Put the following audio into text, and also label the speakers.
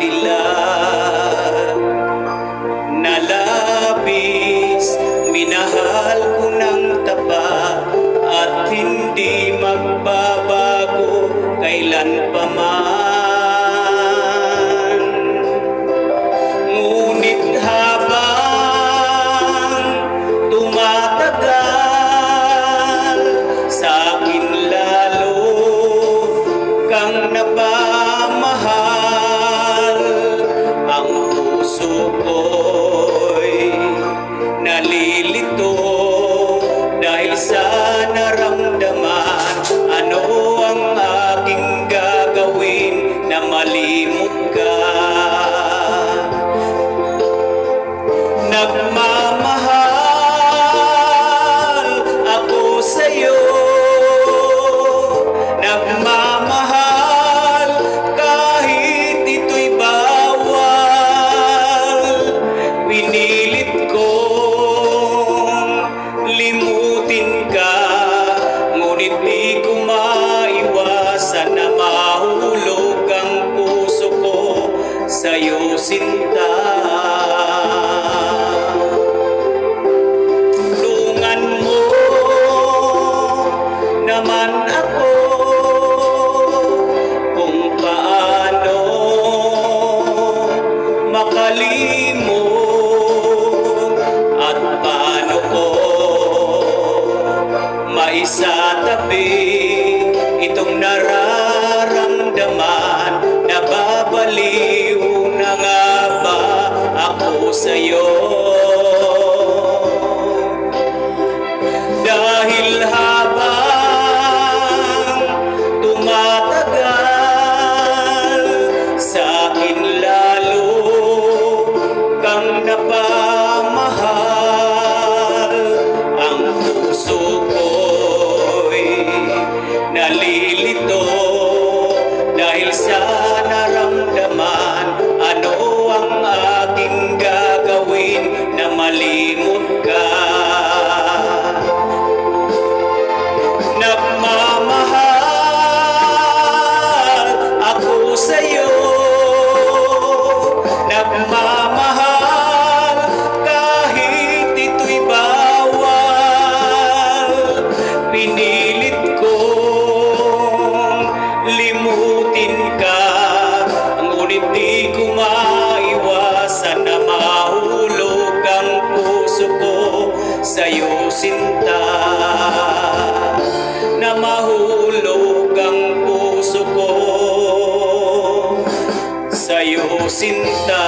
Speaker 1: dilag na labis minahal ko ng tapat at hindi magbabago kailan pa man. Ngunit habang tumatagal, sa akin lalo kang napamahal. Ang puso ko'y nalilito dahil sa naramdaman. Ano ang aking gagawin na malimot ka? Nagmamahal ako sa'yo, nagmamahal kahit ito'y bawal. Pinilit kong limutin ka, ngunit di ko maiwasan na mahulog ang puso ko sa'yo, sinta. Tulungan mo naman ako kung paano makalimot at paano ko maisatabi itong nararamdaman. Nababaliw na nga ba ako sa'yo? Dahil habang tumatagal, sa akin lalo kang napamahal. Ang puso ko'y nalilito dahil sa naramdaman. Ano ang aking gagawin na malimot ka? Nagmamahal ako sa'yo, nagmamahal kahit ito'y bawal. Pinilit kong limutin ka, ngunit di ko maiwasan na mahulog ang puso ko sa'yo, sinta. Na mahulog ang puso ko sa'yo, sinta.